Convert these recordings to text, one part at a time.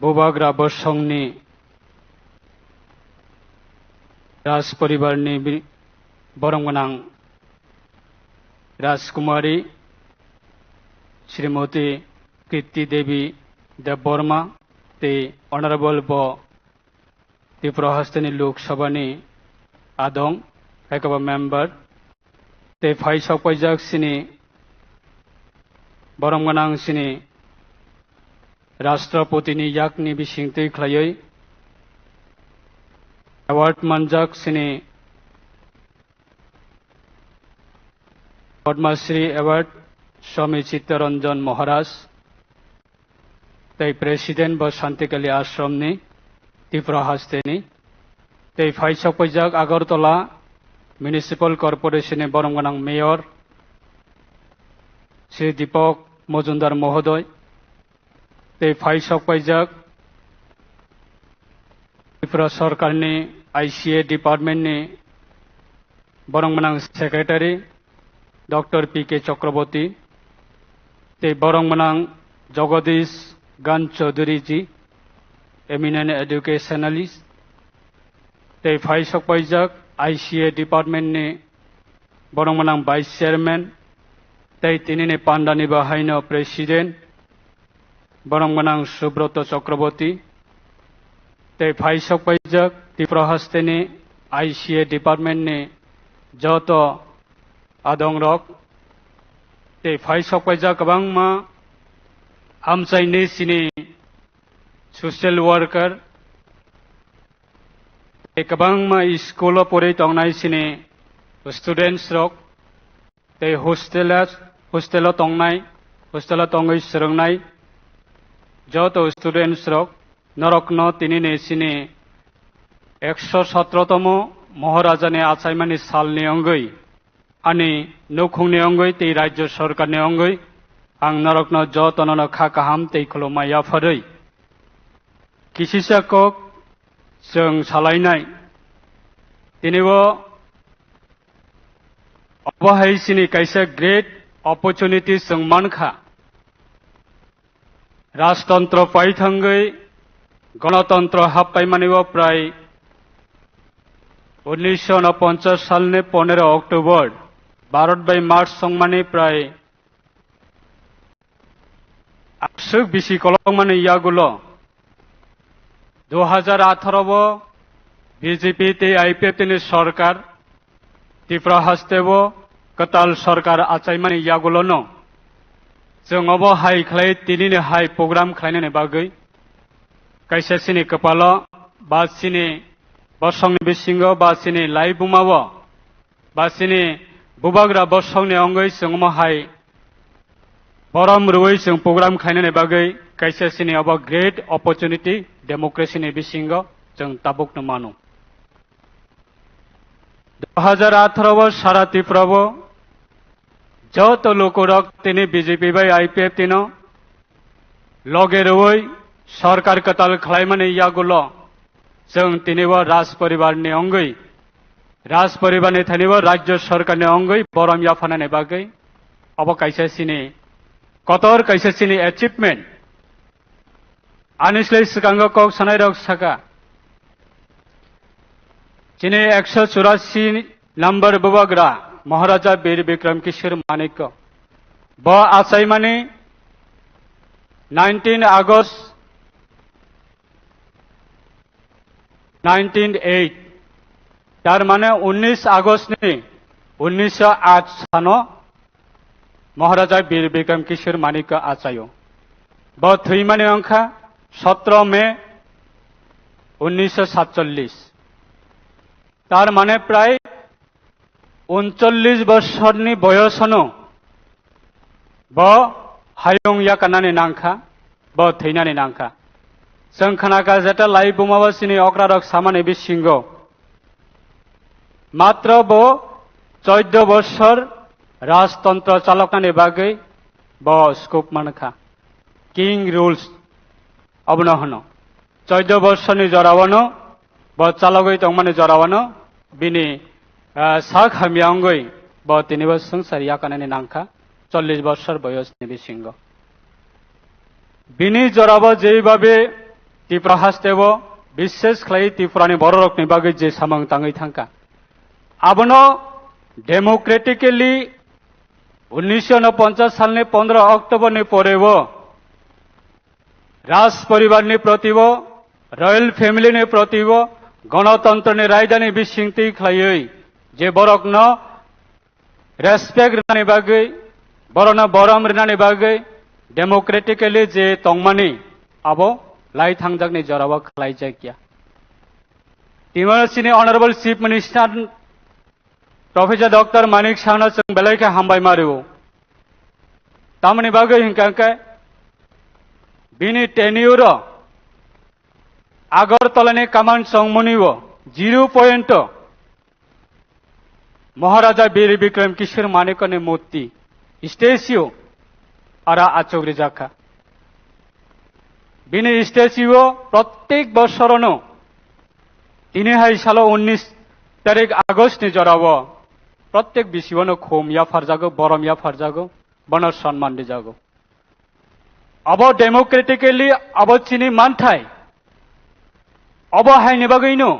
बुबाग्रा बसंनि राज परिवारनि बरंगोनां राजकुमारी श्रीमती कीर्ति देवी देवबर्मा ते ऑनरेबल ब त्रिपुरा हस्तनि लोकसभानि आदं एकबा मेम्बर ते फाइसक पैजाक सिनि बरंगोनां सिनि राष्ट्रपतिनि याकनि बिसिंथि ख्लायै अवार्ड मोनजाक सिनि पद्मश्री अवार्ड स्वामी चित्तरंजन महाराज ते प्रेसिडेंट ब शांतिकाली आश्रमनि त्रिपुरा हस्तेनि ते फाइसक पैजाक आगरतला म्युनिसिपल कॉर्पोरेशन बरंगोनां मेयर श्री दीपक मजुमदार महोदय ते फाइसक पैजाक त्रिपुरा सरकारनि आईसीए डिपार्टमेंटनि बरंगोनां सेक्रेटारि डॉक्टर पीके चक्रवर्ती ते बरंगोनां जगदीश गान चौधरी जी एमिनेंट एडुकेशनलिस्ट ते फाइसक पैजाक आईसीए डिपार्टमेंटनि बरंगोनां वाइस चेयरमैन ते तिनिनि पांडानि बाहायनो प्रेसिडेंट बरंगोनां सुब्रत चक्रवर्ती ते फाइसक पैजाक त्रिपुरा हस्तेनि आईसीए डिपार्टमेंटनि जत आदं रक ते फाइसक पैजाक गोबांमा हामसायनि सिनि सोशल वर्कर गोबांमा स्कूल पढ़ै तंनाय सिनि स्टूडेंट्स रक ते हस्टेल तंनाय हस्टेल तंगै सोलोंनाय जत स्टूडेंट्स रक नरकन तिनिनि सिनि 117तम महाराजानि आचायमानि सालनि अंगै आनि नौखुंनि अंगै ते राज्य सरकारनि अंगै आं नरकन जतन खा काहाम ते खुलुमनाय आफादै किसिसाकक जों सालायनाय दिनैबो अबहायसिनि कायसे ग्रेट अपॉर्चुनिटी जों मानखा राजतंत्र पाइथांगै गणतंत्र हाबपाय मानिबो प्राय 1949 सालनि 15 अक्टोबर भारत बाय मार्च संमानि प्राय आसुक बिसि कलमानि यागुलो 2018 बीजेपी ते आईपीएफ नि सरकार त्रिपुरा हस्तेबो कताल सरकार आचायमानि यागुलो न जों अब हाई खालाय तिनिनि हाई प्रोग्राम खालायनायनि बागै कायसेसिनि कपाल बासिनि बसंनि बिसिंग बासिनि लाई बुमावो बासिनि बुबाग्रा बसंनि अंगै जों हाई बरम रुवै जों प्रोग्राम खालायनायनि बागै कायसेसिनि अब ग्रेट अपॉर्चुनिटी डेमोक्रेसीनि बिसिंग जों ताबुकनो मानो 2018 सारा त्रिपुराबो जत लोकरक तिनि बीजेपी बाय आईपीएफ तिनो लगे रुवै सरकार कताल खालायमानि यागुलो जों तिनिबो राज परिवारनि अंगै राज परिवारनि थानिबो राज्य सरकारनि अंगै बरम याफानायनि बागै अब कायसेसिनि कतर कायसेसिनि एचिवमेंट आनिस्लै सिगांगो कक सानाय रक साका चिनी 184 नंबर बुबाग्रा महाराजा वीर विक्रम किशोर मानिक्य ब आचायमानि 19 अगस्त 1908 तार माने 19 अगस्त नि 1908 सानो महाराजा वीर विक्रम किशोर मानिक्य आचायो ब थैमानि अंखा 17 मे 1947 तार माने प्राय 39 बोसोरनि बयसनो ब हायुं याकानानि नांखा ब थैनानि नांखा जों खोनाका जेटा लाई बुमावासिनि अक्रारक सामानि बिसिंगो मात्र ब 14 बोसोर राजतंत्र चालकनानि बागै ब स्कोप मानखा किंग रूल्स अबनो हनो 14 बोसोरनि जरावनो ब चालगै तंमानि जरावनो बिनि सा खामियांगै ब तिनिबो संसार याकानानि नांखा 40 बोसोर बयसनि बिसिंगो बिनि जराबो जेबाबे ত্রিপুরা হাসতেব বিশেষ খাই ত্রিপুরানি বড় রকনি বাকি যে সামাং তাঙ্গই থাকা আবনো ডেমোক্রেটিক্যালি 1949 সালনি 15 অক্টোবরনি পরেব রাজ পরিবারনি প্রতিব রয়্যাল ফ্যামিলিনি প্রতিব গণতন্ত্রনি রায়দানি বিশিংতি খাই যে বরকন রেসপেক্ট রিনানি বাকি বরন বরম রিনানি বাকি ডেমোক্রেটিক্যালি যে তংমানি আবো লাই থাংজাকনি জরাবা খালাই जायकिया টিমারসিনি honourable chief minister professor doctor Manik সাহনা जों बेलायखा हामबाय मारिबो तामनि बागै हिंकांके बिनि टेन्यूर আগরতলানি কামান সংমনিব 0 পয়েন্ট মহারাজা বীর বিক্রম কিশোর মানিকনি মূর্তি স্ট্যাচু আরা আচগ্রি জাখা বিনি স্ট্যাচু প্রত্যেক বছরনো 2019 তারিখ আগস্টনি জরাব প্রত্যেক বিশিবনো খোমিয়া ফারজাগো বরমিয়া ফারজাগো বনর সম্মান দিজাগো अब डेमोक्रेटिकली अब चिनी मानथाय अब हायनि बागैनो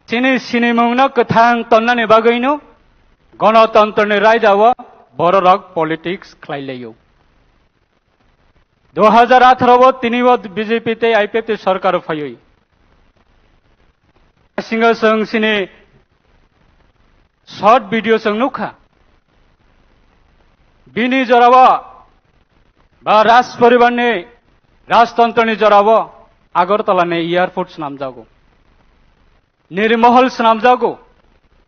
चिनी सिनेमुंनो कथां तन्नानि बागैनो गणतन्त्रनि रायदाव बर रक पॉलिटिक्स खालायलायो 2018 तिनिब बीजेपी ते आईपीएफ ते सरकार फैयो सिंग जों सिनि शॉर्ट वीडियो जों नुखा बिनि जरावा बा राज परिवारनि राजतंत्रनि जराव আগরতলাनि एयरपोर्ट नामजागो निर्महल नामजागो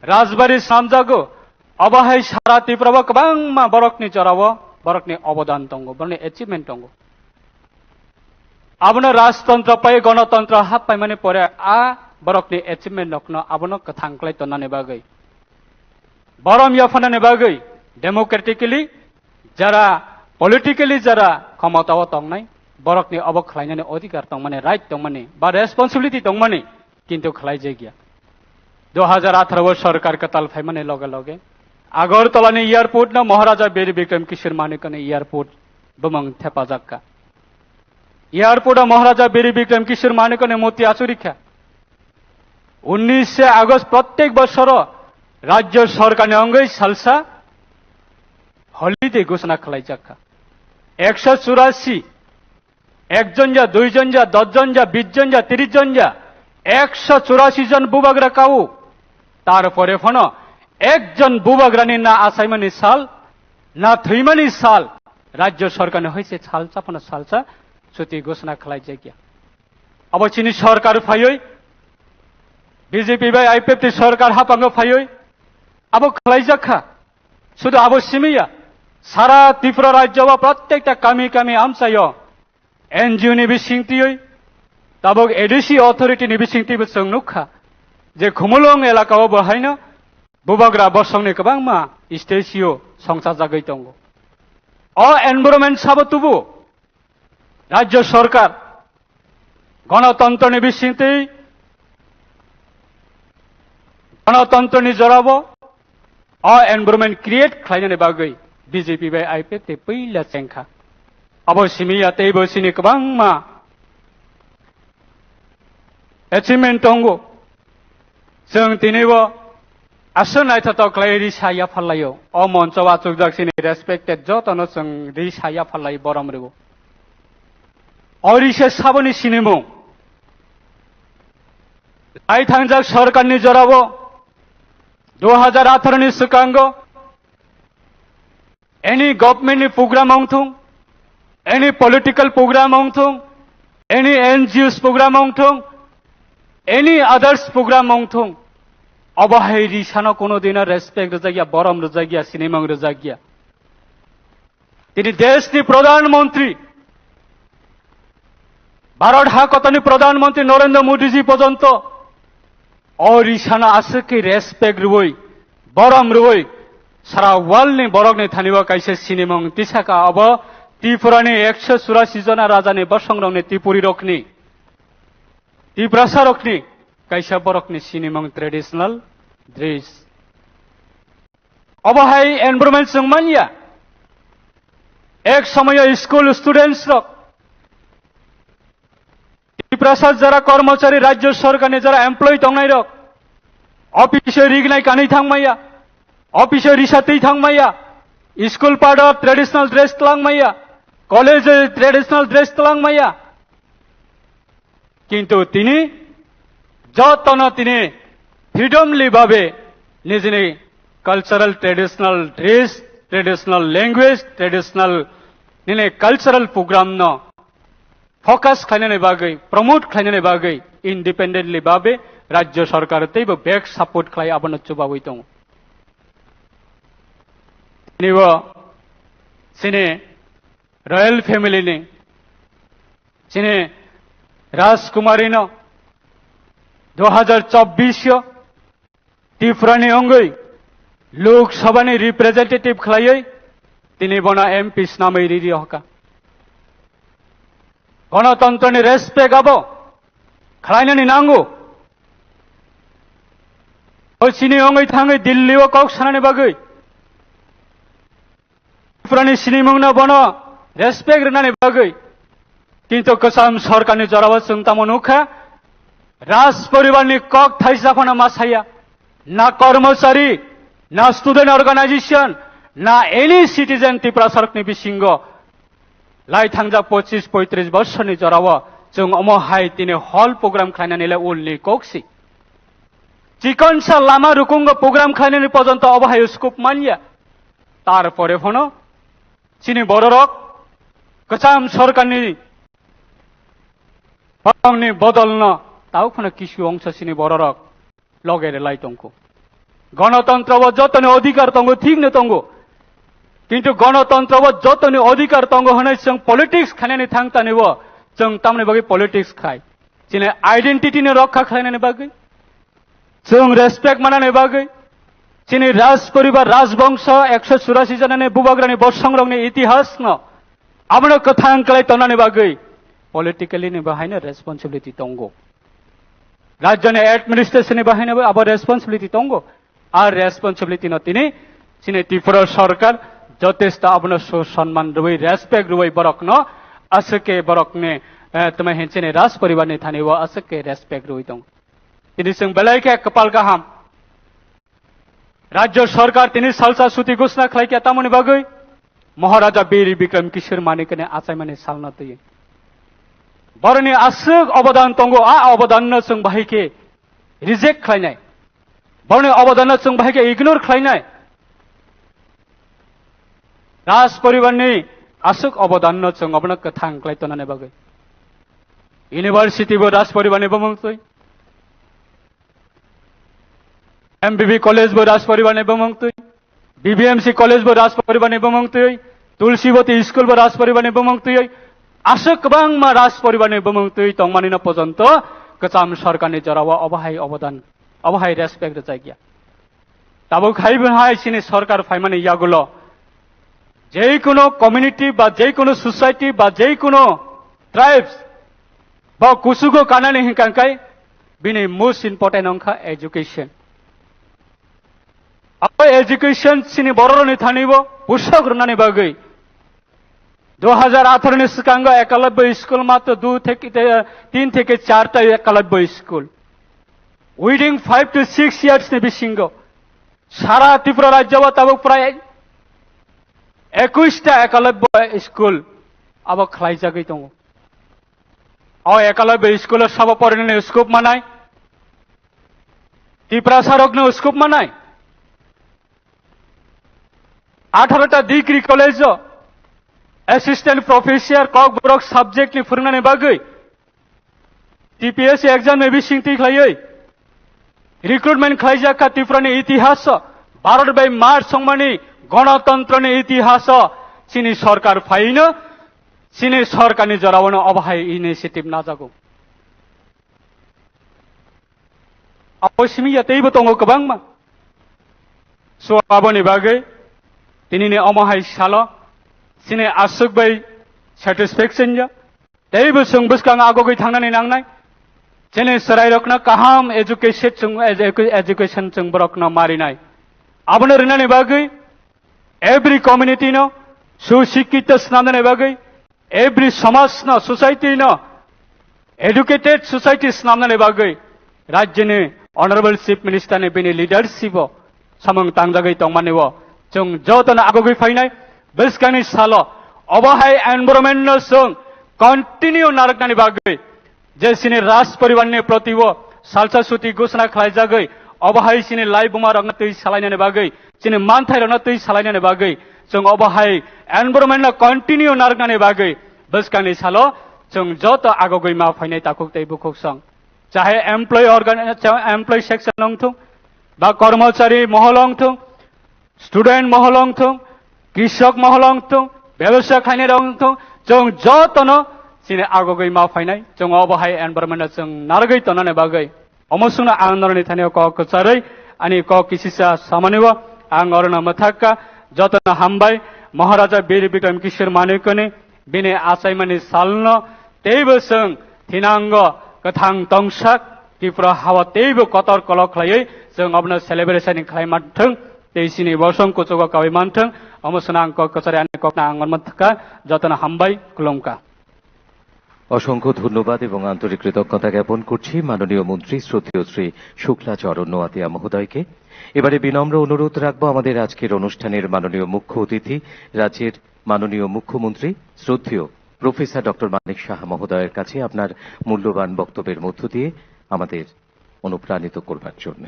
राजबारी नामजागो अब हाय सारा त्रिपुरा गोबां बरकनि जराव बरकनि अबदान दङ बरकनि एचिभमेन्ट दङ आबनो राजतंत्र पाइ गणतंत्र हाब पाइ माने परे आ बरकनि एचिभमेन्ट नखनो आबनो कथांख्लाय तनानि बागै बरम याफनानि बागै डेमोक्रेटिकली जरा पॉलिटिकली जरा क्षमताव तंगनाय बरकनि अब खालायनानै अधिकार तंमाने राइट तंमाने बा रेसपन्सिबिलिटी तंमाने किन्तु खालाय जायगिया 2018 सरकार का ताल फाइमाने लगे लगे আগরতলাनि एयरपोर्ट न महाराजा बीर बिक्रम किशोर मानिकनि एयरपोर्ट बमंग थेपाजाक्का एयरपोर्ट महाराजा बीर बिक्रम किशोर मानिकनि मूर्ति आचुरिखा 19 আগস্ট प्रत्येक बছर राज्य सरकारनि अंगै सालसा हलिडे घोषणा खालायजाखा 184 একজন যা দুইজন যা 10 জন যা 20 জন যা 30 জন যা 184 জন বুবাগরা কাউ তারপরে ফোন একজন বুবাগরানি না আসাইমানি সাল না থৈমানি সাল রাজ্য সরকার হইছে সালসা ফোন সালসা ছুটি ঘোষণা খালাইজাকিয়া অবচিনি সরকার ফাইই বিজেপি বাই আইপিএফ সরকার হাপাঙ্গ ফাইই আবো খালাইজাখা শুধু আবো সিমিয়া সারা ত্রিপুরা রাজ্য বা প্রত্যেকটা কামি কামি আমসায় एनजीओ नि बिसिंगतियै ताबक एडिसि अथॉरिटी नि बिसिंगतिबो जों नुखा जे खुमुलुं एलाकायाव बहायनो बुबाग्रा बसंनि गोबां मा स्टेसियो संसार जागै दङ अ एनवायरनमेंट साबतुबो राज्य सरकार गणतंत्रनि बिसिंगति गणतंत्रनि जराव अ एनवायरनमेंट क्रिएट खालायनायनि बागै बीजेपी बाय आईपीएफ ते पहिला जेंखा अब सिमिया तेबो सिनि गोबां मा एचिभमेन्ट दङ जों दिनैबो आसन नायथावथाव खालाय साया फालायो अ मन्चआव आचुकजाकसिनि रेसपेक्टेड जतनो जों रि साया फालाय बरमरिबो अरिसे साबनि सिनिमु आइ थांजाक सरकारनि जराव 2018 नि सिगांगो एनी गभर्नमेन्टनि प्रोग्राम अंथुं any political program ongthung any NGOs program ongthung any others program ongthung अबहाय रिसानो कोनो दिन रेसपेक्ट रजागिया बरम रजागिया सिनेमांग रजागिया তিনি দেশनि प्रधानमंत्री भारत हाकतनि प्रधानमंत्री नरेंद्र मोदी जी पर्यंत अरिसाना आसके रेसपेक्ट रुई बरम रुई सारा वर्ल्ड नि बरकनि थानिबा काइसे सिनेमांग तिसाका अब त्रिपुरानि 184 जना राजानि बसंरंनि त्रिपुरी रकनि त्रिपुरासा रकनि काइसा बरकनि सिनेमांग ट्रेडिशनल ड्रेस अबहाय एनवायरनमेंट जों मानिया एक समय स्कूल स्टूडेंट्स रक ত্রিপ্রাসাদ যারা কর্মচারী রাজ্য সরকারে যারা এমপ্লয়ি তংনাই রক অফিসে রিগনাই কানি থাংমাইয়া অফিসে রিসাতেই থাংমাইয়া স্কুল পার্ট ট্রেডিশনাল ড্রেস তলাংমাইয়া কলেজে ট্রেডিশনাল ড্রেস তলাংমাইয়া কিন্তু তিনি যতন তিনি ফ্রিডমলি ভাবে নিজে cultural traditional dress traditional language traditional নিনে কালচারাল প্রোগ্রাम न ফোকাস খাইনাनै बागै प्रमोट खाइनानै बागै इंडिपेंडेंटली भावे राज्य सरकार तैबो बैक सपोर्ट खालाय आबनो चुबावै दं निबो सिने रॉयल फैमिली ने सिने राजकुमारी न 2024 त्रिपुरानि अंगै लोकसभा नि रिप्रेजेंटेटिव खालायै तिनी बना एमपी नामै रिरि हका गणतंत्र नि रेसपेक्ट आबो खालायनानै नांगौ सिनि अंगै थाङै दिल्ली ओ कक सानानै बागै त्रिपुरानि सिनि मुंना बनो रेसपेक्ट रनानै बागै किन्तु कसाम सरकारनि जरावा जों तामनुखा राज परिवारनि कक थाइसाफना मासाया ना कर्मचारी ना स्टूडेंट ऑर्गेनाइजेशन ना एनी सिटीजन त्रिपुरा सरकारनि बिसिंग लाई थांजा 25-35 वर्षनि जरावा जों अमहाय तिने हल प्रोग्राम खालायनानै उलनि कक्सि चिकनसा लामा रुकुंग प्रोग्राम खालायनानै पर्यन्त अबहाय स्कोप मानिया तारपरे फनो चिनि बररक कचाम सरकारनि फंनि बदल्न ताउ फनो किसु अंश चिनि बररक लगेर लाई तंको गणतंत्र व जतने अधिकार तंगो ठीक न तंगो किन्तु गणतंत्र व जतने अधिकार तंगो हनै जों पॉलिटिक्स खानानै थांतानै व जों तामने बागै पॉलिटिक्स खाय चिने आइडेंटिटी ने रक्षा खालायनानै बागै जों रेसपेक्ट मानानै बागै चिनि राज परिवार राजवंश 184 जनानि बुबाग्रानि बर्षंरंनि इतिहास न आबनो कथां खालाय तनानै बागै पॉलिटिकली ने बाहायनो रेस्पॉन्सिबिलिटी तंगो राज्यनि एडमिनिस्ट्रेशन ने बाहायनो आबो रेस्पॉन्सिबिलिटी तंगो आर रेस्पॉन्सिबिलिटी न तिनि चिनि त्रिपुरा सरकार যথেষ্ট আপনার সুসম্মান রুই রেসপেক্ট রুই বরক ন আসকে বরক নে তুমি হেনচেনে রাজ পরিবার নে থানি ও আসকে রেসপেক্ট রুই দং তিনি সং বেলাইকে কপাল গাহাম রাজ্য সরকার তিনি সালসা সুতি ঘোষণা খাইকে তামনি বাগৈ মহারাজা বীর বিক্রম কিশোর মানিকনে আচাই মানে সালনা তৈ বরনি আসক অবদান তঙ্গ আ অবদান ন সং বাহিকে রিজেক্ট খাইনাই বরনি অবদান ন সং বাহিকে ইগনোর খাইনাই राज परिवारनि आसुक अवदान न जों अबनो कथां खालायतनानै बागै यूनिवर्सिटी बो राज परिवारनि बमंतै एमबीबी कॉलेज बो राज परिवारनि बमंतै बीबीएमसी कॉलेज बो राज परिवारनि बमंतै तुलसीवती स्कूल बो राज परिवारनि बमंतै आसुक गोबां मा राज परिवारनि बमंतै तंमानि न पर्यन्त कचाम सरकारनि जरावा अबहाय अवदान अबहाय रेसपेक्ट जायगिया ताबो खाइबो हाय सिनि सरकार फाइमानि यागुलो যে কোনো কমিউনিটি বা যে কোনো সোসাইটি বা যে কোনো ট্রাইবস বা কুসুগো কানানি হিংকাংকাই বিনি মোস্ট ইম্পর্টেন্ট অংখা এডুকেশন আবার এডুকেশন সিনি বড়রনি থানিব পুস্তক রনানি বাগৈ 2018 नि सिगांग एकलव्य स्कूल मात्र 3 থেকে 4টা Eklavya school within 5 to 6 years नि बिसिंग सारा त्रिपुरा राज्य ताबो प्राय 21টা एकलव्य स्कूल अब खालायजागै दङ अ एकलव्य स्कूल सब परिने स्कोप मानाय त्रिपुरा सरकनो स्कोप मानाय 18टा डिग्री कॉलेज असिस्टेंट प्रोफेसर कक बरक सब्जेक्ट नि फोरोंनानै बागै टीपीएससी एग्जाम नि बिसिंथि खालायै रिक्रुटमेंट खालायजाखा त्रिपुरानि इतिहास भारत बाय मार्च संमानि गणतंत्रनि इतिहास चिनी सरकार फाइन चिनी सरकारनि जरावनो अबहाय इनिशिएटिभ नाजागौ अवश्यमी यतैबो दङ गोबांमा सो आबोनि बागै दिनैनि अमहाय साल चिनी आसुक बाय सेटिस्फेक्शन जा दैबो जों बिसकां आगोगै थांनानै नांनाय जेने सरायरकना काहाम एजुकेशन जों बरकना मारिनाय आबोनो रोंनानै बागै एवरी कम्युनिटी न सुशिक्षित स्नान बागै एवरी समाज न सोसाइटी न एडुकेटेड सोसाइटिस नामनानै बागै राज्यनि अनारेबल चिफ मिनिस्टारनि बेनि लिडारशिप सामं तांजागै तंमानेव जों जतन आगुगै फायनाय बेसकानि सालो अबाहाय एनवायरनमेन्ट जों कन्टिन्यू नारकनानि बागै जेसिनि राज परिवारनि प्रतिव सालसा सुति घोषणा खालायजागै अबाहाय सिनि लाइ बुमा रंग तै सालायनानि बागै सिनि मानथाय रंग तै सालायनानि बागै जों अबाहाय एनवायरनमेन्ट कन्टिन्यू नारकनानि बागै बेसकानि सालो जों जत आगुगै मा फायनाय ताकुक तै बुकुक सं चाहे एमप्लॉय सेक्शन नंथुं बा कर्मचारी महल अंथुं स्टूडेंट महल अंथुं कृषक महल अंथुं व्यवसाय खायनाय अंथुं जों जतनो सिनि आगुगै मा फायनाय जों अबाहाय एनवायरनमेन्ट जों नारगै तनाने बागै अमसुना आंदोलननि थानायाव क कचारै अनि क किसिसा सामान्यव आं अरना मथाक्का जतन हामबाय महाराजा वीर विक्रम किशोर मानेकनि बिनि आसायमानि सालनो तेबो जों थिनांग कथां तंसाक त्रिपुरा हावा तेबो कतर कलक खालायै जों अबनो सेलिब्रेशन खालायमानथों तेसिनि बसं कुचुग कावैमानथों अमसुना आं क कचारै अनि ककना आंगन मथाक्का जतन हामबाय खुलुमका অসংখ্য ধন্যবাদ এবং আন্তরিক কৃতজ্ঞতা জ্ঞাপন করছি মাননীয় মন্ত্রী শ্রদ্ধেয় শ্রী শুক্লাচরণ নোয়াতিয়া মহোদয়কে। এবারে বিনম্র অনুরোধ রাখবো আমাদের আজকের অনুষ্ঠানের মাননীয় মুখ্য অতিথি রাজ্যের মাননীয় মুখ্যমন্ত্রী শ্রদ্ধেয় প্রফেসর ডক্টর মানিক সাহা মহোদয়ের কাছে আপনার মূল্যবান বক্তব্যের মধ্য দিয়ে আমাদের অনুপ্রাণিত করবার জন্য।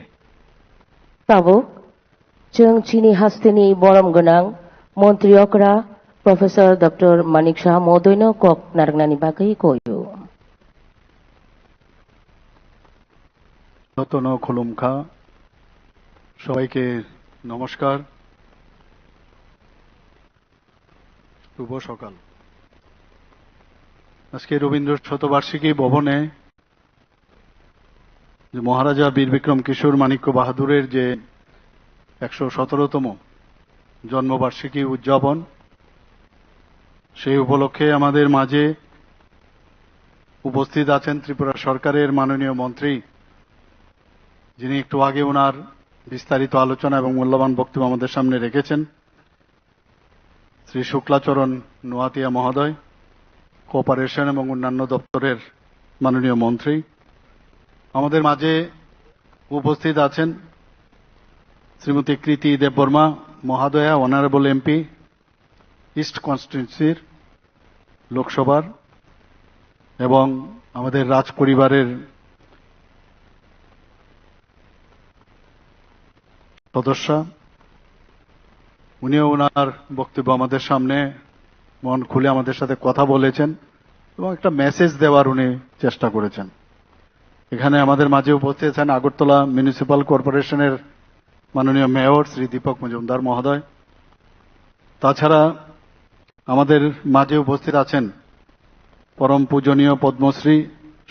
তাবো जों चीनी हास्तेनि बरम गोनां मन्त्री अकरा प्रफेसर डॉक्टर मानिक साहा महोदयनो कक नारगनानि बागै कयो। যতন খুলুমখা সবাইকে নমস্কার, শুভ সকাল। আজকে রবীন্দ্র শতবার্ষিকী ভবনে যে মহারাজা বীর বিক্রম কিশোর মাণিক্য বাহাদুরের যে 117তম জন্মবার্ষিকী উদযাপন, সেই উপলক্ষে আমাদের মাঝে উপস্থিত আছেন ত্রিপুরা সরকারের মাননীয় মন্ত্রী, যিনি একটু আগে ওনার বিস্তারিত আলোচনা এবং মূল্যবান বক্তব্য আমাদের সামনে রেখেছেন, শ্রী শুক্লাচরণ নোয়াতিয়া মহোদয়, কোঅপারেশন এবং অন্যান্য দপ্তরের মাননীয় মন্ত্রী। আমাদের মাঝে উপস্থিত আছেন শ্রীমতী কৃতি দেববর্মা মহোদয়া, অনারেবল এমপি ইস্ট কনস্টিটুয়েন্সির লোকসভার, এবং আমাদের রাজ পরিবারের সদস্য। উনিও ওনার বক্তব্য আমাদের সামনে মন খুলে আমাদের সাথে কথা বলেছেন এবং একটা মেসেজ দেওয়ার উনি চেষ্টা করেছেন। এখানে আমাদের মাঝে উপস্থিত আছেন আগরতলা মিউনিসিপাল কর্পোরেশনের মাননীয় মেয়র শ্রী দীপক মজুমদার মহোদয়। তাছাড়া আমাদের মাঝে উপস্থিত আছেন পরম পূজনীয় পদ্মশ্রী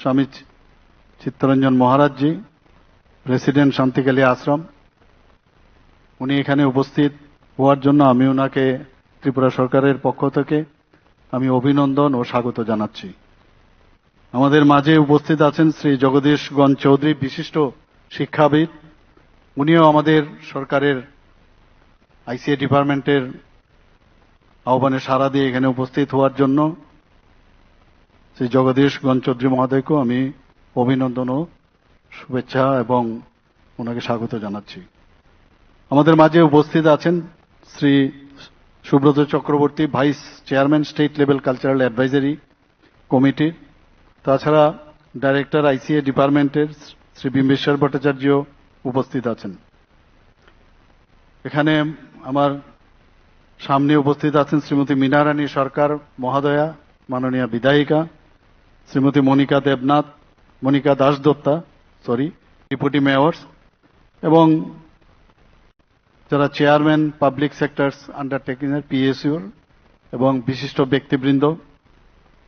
স্বামী চিত্তরঞ্জন মহারাজজি, প্রেসিডেন্ট শান্তিকালী আশ্রম। উনি এখানে উপস্থিত হওয়ার জন্য আমি ওনাকে ত্রিপুরা সরকারের পক্ষ থেকে আমি অভিনন্দন ও স্বাগত জানাচ্ছি। আমাদের মাঝে উপস্থিত আছেন শ্রী জগদীশগঞ্জ চৌধুরী, বিশিষ্ট শিক্ষাবিদ। উনিও আমাদের সরকারের আইসিএ ডিপার্টমেন্টের আহ্বানে সাড়া দিয়ে এখানে উপস্থিত হওয়ার জন্য শ্রী জগদীশগঞ্জ চৌধুরী মহোদয়কেও আমি অভিনন্দন ও শুভেচ্ছা এবং ওনাকে স্বাগত জানাচ্ছি। আমাদের মাঝে উপস্থিত আছেন Shri Subrata Chakraborty, vice chairman state level cultural advisory কমিটির। তাছাড়া ডাইরেক্টর আইসিএ ডিপার্টমেন্টের শ্রী বিম্বেশ্বর ভট্টাচার্য উপস্থিত আছেন। এখানে আমার সামনে উপস্থিত আছেন শ্রীমতী মীনারানী সরকার মহোদয়া, মাননীয় বিধায়িকা, শ্রীমতী মনিকা দাসদত্তা ডেপুটি মেয়র, এবং যারা চেয়ারম্যান পাবলিক সেক্টরস আন্ডারটেকিং এর পিএসইউর এবং বিশিষ্ট ব্যক্তিবৃন্দ,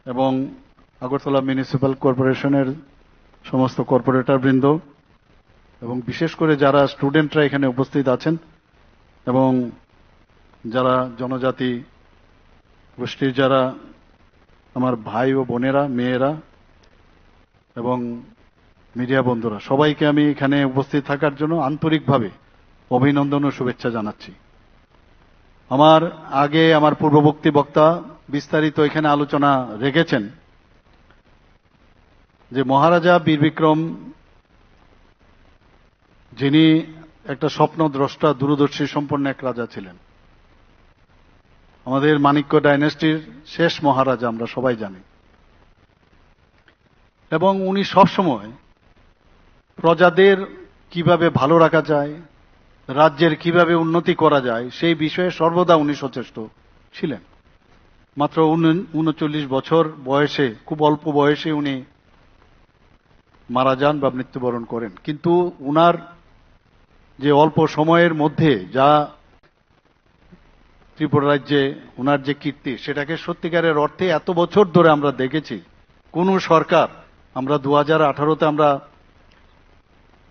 এবং আগরতলা মিউনিসিপাল কর্পোরেশনের সমস্ত কর্পোরেটর বৃন্দ, এবং বিশেষ করে যারা স্টুডেন্টরা এখানে উপস্থিত আছেন, এবং যারা জনজাতি গোষ্ঠীর যারা আমার ভাই ও বোনেরা, মেয়েরা এবং মিডিয়া বন্ধুরা, সবাইকে আমি এখানে উপস্থিত থাকার জন্য আন্তরিকভাবে অভিনন্দন ও শুভেচ্ছা জানাচ্ছি। আমার আগে আমার পূর্ববর্তী বক্তা বিস্তারিত এখানে আলোচনা রেখেছেন। যে মহারাজা বীর বিক্রম, যিনি একটা স্বপ্নদ্রষ্টা দূরদর্শী সম্পন্ন এক রাজা ছিলেন, আমাদের মাণিক্য ডাইনেস্টির শেষ মহারাজা আমরা সবাই জানি। এবং উনি সবসময় প্রজাদের কিভাবে ভালো রাখা যায়, রাজ্যের কিভাবে উন্নতি করা যায়, সেই বিষয়ে সর্বদা উনি সচেষ্ট ছিলেন। মাত্র ৩৯ বছর বয়সে, খুব অল্প বয়সে উনি মারা যান বা মৃত্যুবরণ করেন। কিন্তু উনার যে অল্প সময়ের মধ্যে যা ত্রিপুরা রাজ্যে উনার যে কীর্তি, সেটাকে সত্যিকারের অর্থে এত বছর ধরে আমরা দেখেছি কোন সরকার, আমরা 2018-তে আমরা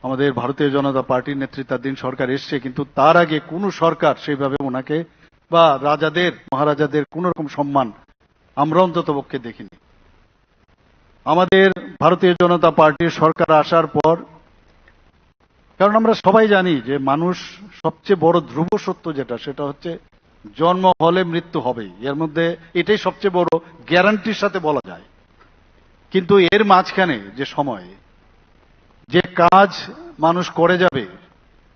আমাদের ভারতীয় জনতা পার্টির নেতৃত্বাধীন সরকার এসছে, কিন্তু তার আগে কোন সরকার সেইভাবে ওনাকে বা রাজাদের, মহারাজাদের কোন রকম সম্মান আমরা অন্ততপক্ষে দেখিনি। আমাদের ভারতীয় জনতা পার্টির সরকার আসার পর, কারণ আমরা সবাই জানি যে মানুষ সবচেয়ে বড় ধ্রুব সত্য যেটা, সেটা হচ্ছে জন্ম হলে মৃত্যু হবেই, এর মধ্যে এটাই সবচেয়ে বড় গ্যারান্টির সাথে বলা যায়। কিন্তু এর মাঝখানে যে সময়, যে কাজ মানুষ করে যাবে,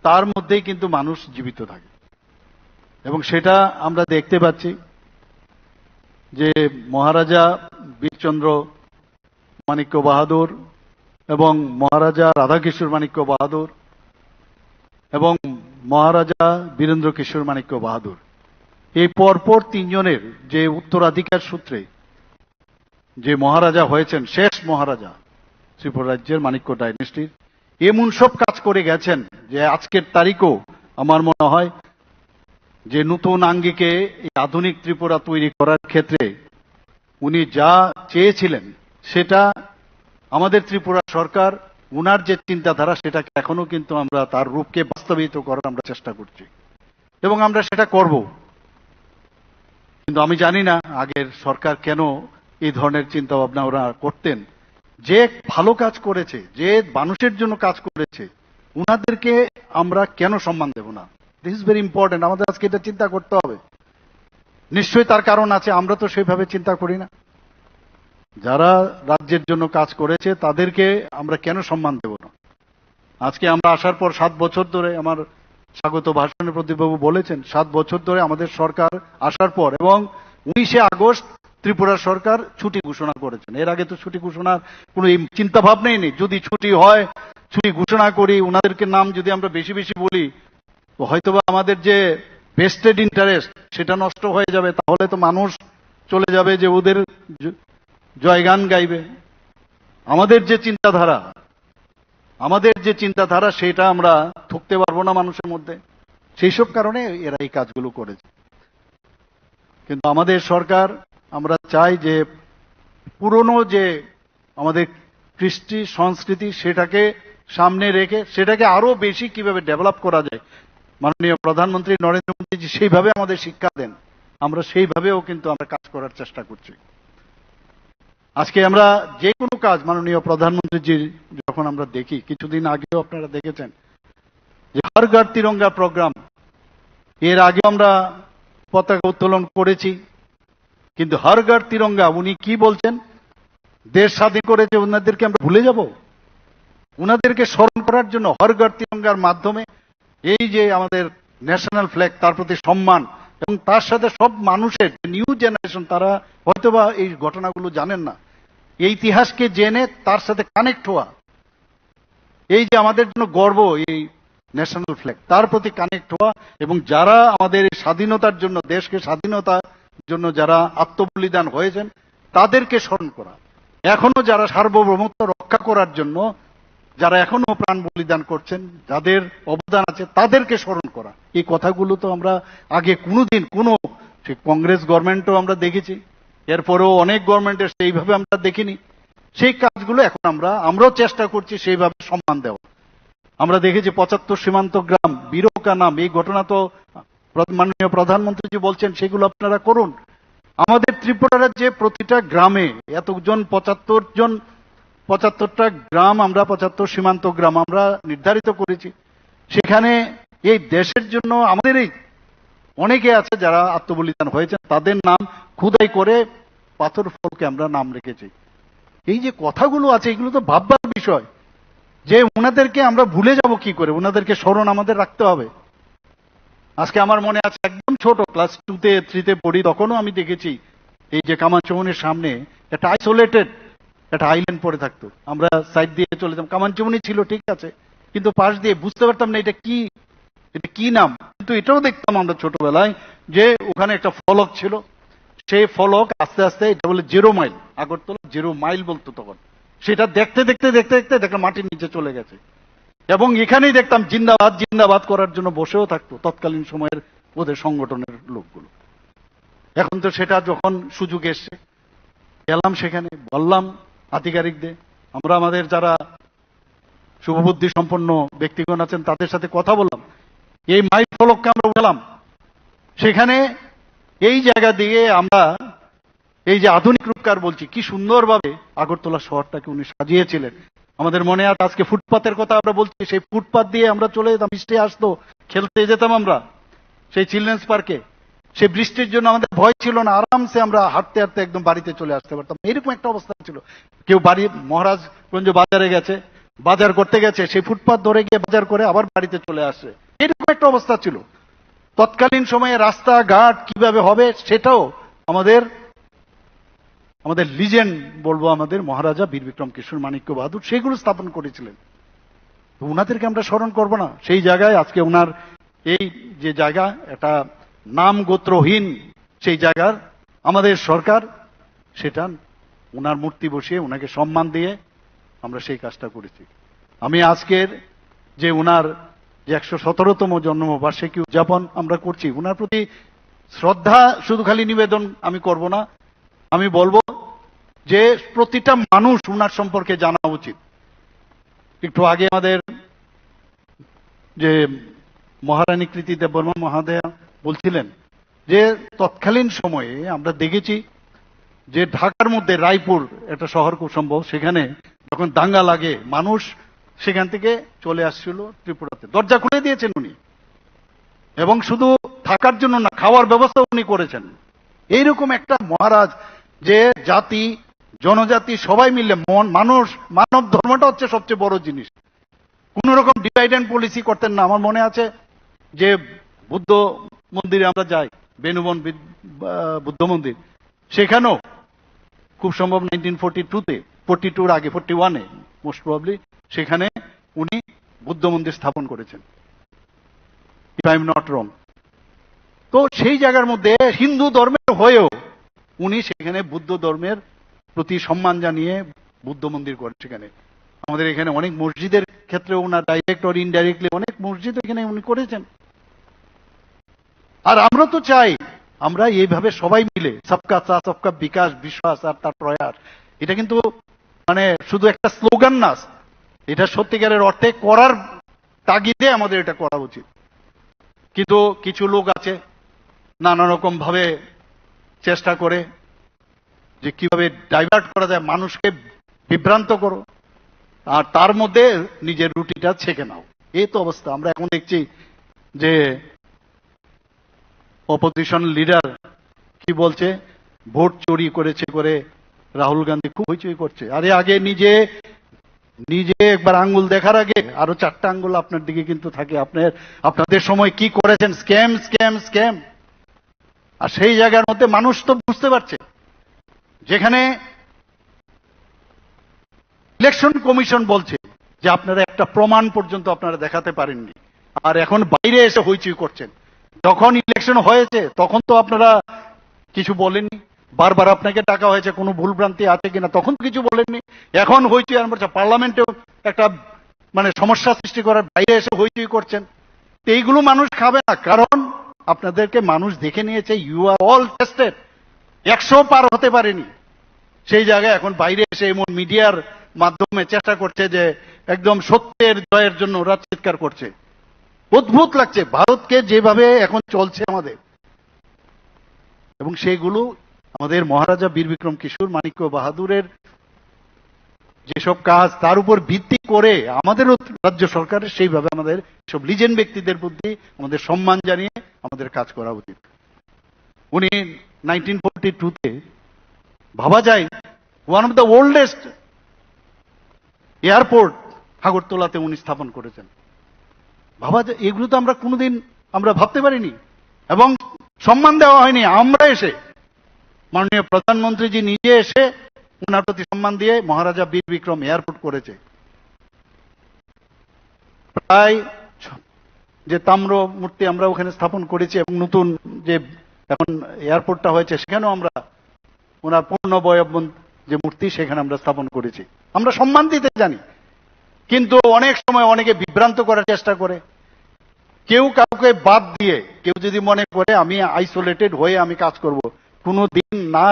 তার মধ্যেই কিন্তু মানুষ জীবিত থাকে। এবং সেটা আমরা দেখতে পাচ্ছি যে মহারাজা বীরচন্দ্র মাণিক্য বাহাদুর এবং মহারাজা রাধাকিশোর মাণিক্য বাহাদুর এবং মহারাজা বীরেন্দ্র কিশোর মাণিক্য বাহাদুর, এই পরপর তিনজনের যে উত্তরাধিকার সূত্রে যে মহারাজা হয়েছেন, শেষ মহারাজা ত্রিপুরা রাজ্যের মাণিক্য ডাইনেস্টির, এমন সব কাজ করে গেছেন যে আজকের তারিখও আমার মনে হয় যে নতুন আঙ্গিকে এই আধুনিক ত্রিপুরা তৈরি করার ক্ষেত্রে উনি যা চেয়েছিলেন, সেটা আমাদের ত্রিপুরা সরকার, উনার যে চিন্তাধারা, সেটাকে এখনো কিন্তু আমরা তার রূপকে বাস্তবায়িত করার আমরা চেষ্টা করছি এবং আমরা সেটা করব। কিন্তু আমি জানি না আগের সরকার কেন এই ধরনের চিন্তা ভাবনা ওরা করতেন। যে ভালো কাজ করেছে, যে মানুষের জন্য কাজ করেছে, উনাদেরকে আমরা কেন সম্মান দেব না? This is very important. আমাদের আজকে এটা চিন্তা করতে হবে। নিশ্চয়ই তার কারণ আছে, আমরা তো সেইভাবে চিন্তা করি না। যারা রাজ্যের জন্য কাজ করেছে তাদেরকে আমরা কেন সম্মান দেব না? আজকে আমরা আসার পর 7 বছর ধরে, আমার স্বাগত ভাষণে প্রদীপবাবু বলেছেন, 7 বছর ধরে আমাদের সরকার আসার পর, এবং 19শে আগস্ট ত্রিপুরা সরকার ছুটি ঘোষণা করেছেন। এর আগে তো ছুটি ঘোষণার কোনো চিন্তা ভাবনাই নেই। যদি ছুটি হয়, ছুটি ঘোষণা করি, ওনাদেরকে নাম যদি আমরা বেশি বেশি বলি, তো হয়তোবা আমাদের যে ভেস্টেড ইন্টারেস্ট সেটা নষ্ট হয়ে যাবে। তাহলে তো মানুষ চলে যাবে যে ওদের জয়গান গাইবে। আমাদের যে চিন্তাধারা সেটা আমরা থুকতে পারবো না মানুষের মধ্যে। সেই সব কারণে এরা এই কাজগুলো করেছে। কিন্তু আমাদের সরকার, আমরা চাই যে পুরনো যে আমাদের কৃষ্টি সংস্কৃতি, সেটাকে সামনে রেখে সেটাকে আরো বেশি কিভাবে ডেভেলপ করা যায়, মাননীয় প্রধানমন্ত্রী নরেন্দ্র মোদীজি সেইভাবে আমাদের শিক্ষা দেন, আমরা সেইভাবেও কিন্তু আমরা কাজ করার চেষ্টা করছি। আজকে আমরা যে কোনো কাজ মাননীয় প্রধানমন্ত্রীজির যখন আমরা দেখি, কিছুদিন আগেও আপনারা দেখেছেন যে হর ঘর তিরঙ্গা প্রোগ্রাম, এর আগে আমরা পতাকা উত্তোলন করেছি, কিন্তু হর ঘর তিরঙ্গা উনি কি বলছেন, দেশ স্বাধীন করেছে ওনাদেরকে আমরা ভুলে যাব? ওনাদেরকে স্মরণ করার জন্য হর ঘর তিরঙ্গার মাধ্যমে এই যে আমাদের ন্যাশনাল ফ্ল্যাগ, তার প্রতি সম্মান, এবং তার সাথে সব মানুষের নিউ জেনারেশন, তারা হয়তোবা এই ঘটনাগুলো জানেন না, এই ইতিহাসকে জেনে তার সাথে কানেক্ট হওয়া, এই যে আমাদের জন্য গর্ব এই ন্যাশনাল ফ্ল্যাগ, তার প্রতি কানেক্ট হওয়া, এবং যারা আমাদের এই স্বাধীনতার জন্য, দেশকে স্বাধীনতার জন্য যারা আত্মবলিদান হয়েছেন, তাদেরকে স্মরণ করা। এখনো যারা সার্বভৌমত্ব রক্ষা করার জন্য যারা এখনো প্রাণ বলিদান করছেন, যাদের অবদান আছে, তাদেরকে স্মরণ করা। এই কথাগুলো তো আমরা আগে কোনোদিন কংগ্রেস গভর্নমেন্টও আমরা দেখেছি, এরপরেও অনেক গভর্নমেন্টের সেইভাবে আমরা দেখিনি। সেই কাজগুলো এখন আমরাও চেষ্টা করছি সেইভাবে সম্মান দেওয়া। আমরা দেখেছি 75 সীমান্ত গ্রাম, বীরকা নাম, এই ঘটনা তো মাননীয় প্রধানমন্ত্রীজি বলছেন সেগুলো আপনারা করুন। আমাদের ত্রিপুরা রাজ্যে প্রতিটা গ্রামে এতজন 75টা গ্রাম, আমরা 75 সীমান্ত গ্রাম আমরা নির্ধারিত করেছি। সেখানে এই দেশের জন্য আমাদের এই অনেকে আছে যারা আত্মবলিদান হয়েছেন, তাদের নাম খোদাই করে পাথর ফলকে আমরা নাম রেখেছি। এই যে কথাগুলো আছে এগুলো তো ভাববার বিষয়, যে ওনাদেরকে আমরা ভুলে যাব কি করে, ওনাদেরকে স্মরণ আমাদের রাখতে হবে। আজকে আমার মনে আছে একদম ছোট ক্লাস 2-তে 3-তে পড়ি, তখনও আমি দেখেছি এই যে কামানচৌমনির সামনে একটা আইসোলেটেড একটা আইল্যান্ড পড়ে থাকতো। আমরা সাইড দিয়ে চলে যেতাম, কামানচৌমনি ছিল ঠিক আছে, কিন্তু পাশ দিয়ে বুঝতে পারতাম না এটা কি নাম। কিন্তু এটাও দেখতাম আমরা ছোটবেলায় যে ওখানে একটা ফলক ছিল, সেই ফলক আস্তে আস্তে এটা বলে 0 মাইল, আগরতলা 0 মাইল বলতো তখন। সেটা দেখতে দেখতে দেখতে দেখতে দেখলাম মাটির নিচে চলে গেছে। এবং এখানেই দেখতাম জিন্দাবাদ জিন্দাবাদ করার জন্য বসেও থাকতো তৎকালীন সময়ের ওদের সংগঠনের লোকগুলো। এখন তো সেটা যখন সুযোগ এসছে গেলাম সেখানে, বললাম আধিকারিকদের, আমরা আমাদের যারা শুভবুদ্ধি সম্পন্ন ব্যক্তিগণ আছেন তাদের সাথে কথা বললাম, এই মাইল ফলককে আমরা উঠালাম। সেখানে এই জায়গা দিয়ে আমরা এই যে আধুনিক রূপকার বলছি, কি সুন্দরভাবে আগরতলা শহরটাকে উনি সাজিয়েছিলেন। আমাদের মনে আছে আজকে ফুটপাতের কথা আমরা বলছি, সেই ফুটপাত দিয়ে আমরা চলে যেতাম, বৃষ্টি আসতো খেলতে যেতাম আমরা সেই চিলড্রেন্স পার্কে। সেই বৃষ্টির জন্য আমাদের ভয় ছিল না, আরামসে আমরা হাঁটতে হাঁটতে একদম বাড়িতে চলে আসতে পারতাম। এরকম একটা অবস্থা ছিল। কেউ বাড়ি মহারাজগঞ্জ বাজারে গেছে, বাজার করতে গেছে, সেই ফুটপাত ধরে গিয়ে বাজার করে আবার বাড়িতে চলে আসে, এরকম একটা অবস্থা ছিল। তৎকালীন সময়ে রাস্তাঘাট কিভাবে হবে সেটাও আমাদের লিজেন্ড বলবো, আমাদের মহারাজা বীর বিক্রম কিশোর মাণিক্য বাহাদুর সেগুলো স্থাপন করেছিলেন। তো উনাদেরকে আমরা স্মরণ করবো না? সেই জায়গায় আজকে উনার এই যে জায়গা, একটা নাম গোত্রহীন সেই জায়গার আমাদের সরকার সেটা উনার মূর্তি বসিয়ে উনাকে সম্মান দিয়ে আমরা সেই কাজটা করেছি। আমি আজকের যে উনার যে 117তম জন্মবার্ষিকী উদযাপন আমরা করছি, উনার প্রতি শ্রদ্ধা শুধু খালি নিবেদন আমি করব না, আমি বলবো যে প্রতিটা মানুষ উনার সম্পর্কে জানা উচিত। একটু আগে আমাদের যে মহারানী কৃতি দেববর্মা মহাদয়া বলছিলেন যে তৎকালীন সময়ে আমরা দেখেছি যে ঢাকার মধ্যে রায়পুর একটা শহর খুব সম্ভব, সেখানে যখন দাঙ্গা লাগে মানুষ সেখান থেকে চলে আসছিল ত্রিপুরাতে, দরজা খুলে দিয়েছেন উনি। এবং শুধু থাকার জন্য না, খাওয়ার ব্যবস্থা উনি করেছেন। এইরকম একটা মহারাজ, যে জাতি জনজাতি সবাই মিলে মানুষ, মানব ধর্মটা হচ্ছে সবচেয়ে বড় জিনিস। কোন রকম ডিভাইড অ্যান্ড পলিসি করতেন না। আমার মনে আছে যে বুদ্ধ মন্দিরে আমরা যাই, বেনুবন বুদ্ধ মন্দির, সেখানেও খুব সম্ভব 1942-তে, 42-র আগে 41-এ মোস্ট প্রবাবলি, সেখানে উনি বুদ্ধ মন্দির স্থাপন করেছেন, if I am not wrong. তো সেই জায়গার মধ্যে হিন্দু ধর্মের হয়েও উনি সেখানে বুদ্ধ ধর্মের প্রতি সম্মান জানিয়ে বুদ্ধ মন্দির করেন। সেখানে আমাদের এখানে অনেক মসজিদের ক্ষেত্রে ওনার ডাইরেক্ট অর ইনডাইরেক্টলি অনেক মসজিদ এখানে উনি করেছেন। আর আমরা তো চাই আমরা এইভাবে সবাই মিলে সবকা সাথ সবকা বিকাশ, বিশ্বাস আর তার প্রয়াস, এটা কিন্তু মানে শুধু একটা স্লোগান না, এটা সত্যিকারের অর্থে করার তাগিদে আমাদের এটা করা উচিত। কিন্তু কিছু লোক আছে নানা রকম ভাবে চেষ্টা করে যে কিভাবে ডাইভার্ট করা যায়, মানুষকে বিভ্রান্ত করো, আর তার মধ্যে নিজের রুটিটা ছেঁকে নাও। এই তো অবস্থা। আমরা এখন দেখছি যে অপোজিশন লিডার কি বলছে, ভোট চুরি করেছে করে রাহুল গান্ধী খুব হইচই করছে। আরে আগে নিজে একবার আঙ্গুল দেখার আগে আরো 4টা আঙ্গুল আপনার দিকে কিন্তু থাকে। আপনাদের সময় কি করেছেন, স্ক্যাম স্ক্যাম স্ক্যাম। আর সেই জায়গার মধ্যে মানুষ তো বুঝতে পারছে, যেখানে ইলেকশন কমিশন বলছে যে আপনারা একটা প্রমাণ পর্যন্ত আপনারা দেখাতে পারেননি, আর এখন বাইরে এসে হইচই করছেন। যখন ইলেকশন হয়েছে তখন তো আপনারা কিছু বলেননি, বারবার আপনাকে ডাকা হয়েছে কোনো ভুলভ্রান্তি আছে কিনা, তখন তো কিছু বলেননি। এখন হইচই আর বলছে, পার্লামেন্টেও একটা মানে সমস্যা সৃষ্টি করার বাইরে এসে হইচই করছেন। তো এইগুলো মানুষ খাবে না, কারণ আপনাদেরকে মানুষ দেখে নিয়েছে, ইউ আর অল টেস্টেড। 100 পার হতে পারেনি, সেই জায়গায় এখন বাইরে এসে এমন মিডিয়ার মাধ্যমে চেষ্টা করছে যে একদম সত্যের জয়ের জন্য ওরা চিৎকার করছে। অদ্ভুত লাগছে ভারতকে যেভাবে এখন চলছে আমাদের, এবং সেগুলো আমাদের মহারাজা বীর বিক্রম কিশোর মাণিক্য বাহাদুরের যেসব কাজ, তার উপর ভিত্তি করে আমাদের রাজ্য সরকারের সেইভাবে আমাদের সব লিজেন্ড ব্যক্তিদের প্রতি আমাদের সম্মান জানিয়ে আমাদের কাজ করা উচিত। উনি 1942-তে ভাবা যায় one of the oldest airport আগরতলাতে উনি স্থাপন করেছেন। ভাবা যায়, এগুলো তো আমরা কোনোদিন আমরা ভাবতে পারিনি, এবং সম্মান দেওয়া হয়নি। আমরা এসে, মাননীয় প্রধানমন্ত্রীজি নিজে এসে ওনার প্রতি সম্মান দিয়ে মহারাজা বীর বিক্রম এয়ারপোর্ট করেছে। প্রায় যে তাম্র মূর্তি আমরা ওখানে স্থাপন করেছি, এবং নতুন যে এখন এয়ারপোর্টটা হয়েছে সেখানেও আমরা ওনার পূর্ণবয়ব যে মূর্তি সেখানে আমরা স্থাপন করেছি। আমরা সম্মান দিতে জানি, কিন্তু অনেক সময় অনেকে বিভ্রান্ত করার চেষ্টা করে। কেউ কাউকে বাদ দিয়ে কেউ যদি মনে করে আমি আইসোলেটেড হয়ে আমি কাজ করব, কোনো দিন না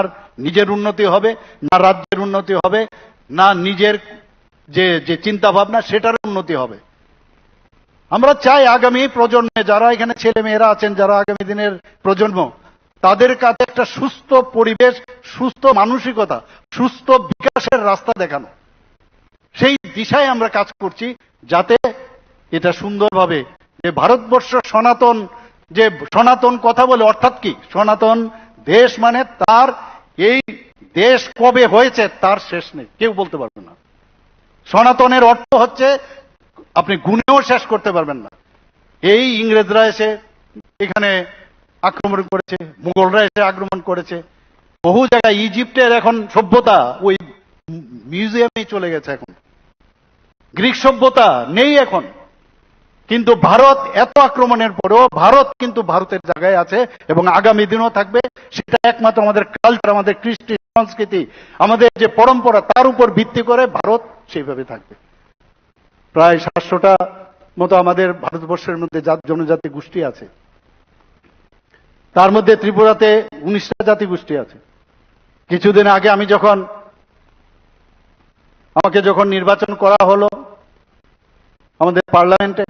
নিজের উন্নতি হবে, না রাজ্যের উন্নতি হবে, না নিজের যে যে চিন্তা ভাবনা সেটার উন্নতি হবে। আমরা চাই আগামী প্রজন্মে যারা এখানে ছেলে মেয়েরা আছেন, যারা আগামী দিনের প্রজন্ম, তাদের কাছে একটা সুস্থ পরিবেশ, সুস্থ মানসিকতা, সুস্থ বিকাশের রাস্তা দেখানো। সেই দিশায় আমরা কাজ করছি, যাতে এটা সুন্দরভাবে যে ভারতবর্ষ সনাতন, যে সনাতন কথা বলে অর্থাৎ কি, সনাতন দেশ মানে তার এই দেশ কবে হয়েছে তার শেষ নেই, কেউ বলতে পারবে না। সনাতনের অর্থ হচ্ছে আপনি গুণেও শেষ করতে পারবেন না। এই ইংরেজরা এসে এখানে আক্রমণ করেছে, মুঘলরা এসে আক্রমণ করেছে, বহু জায়গায় ইজিপ্টের এখন সভ্যতা ওই মিউজিয়ামে চলে গেছে, এখন গ্রিক সভ্যতা নেই এখন। কিন্তু ভারত এত আক্রমণের পরেও ভারত কিন্তু ভারতের জায়গায় আছে, এবং আগামী দিনও থাকবে। সেটা একমাত্র আমাদের কালচার, আমাদের কৃষ্টি সংস্কৃতি, আমাদের যে পরম্পরা, তার উপর ভিত্তি করে ভারত সেইভাবে থাকবে। প্রায় 700টা মতো আমাদের ভারতবর্ষের মধ্যে জনজাতি গোষ্ঠী আছে, তার মধ্যে ত্রিপুরাতে 19টা জাতি গোষ্ঠী আছে। কিছুদিন আগে আমাকে যখন নির্বাচন করা হলো আমাদের পার্লামেন্টে,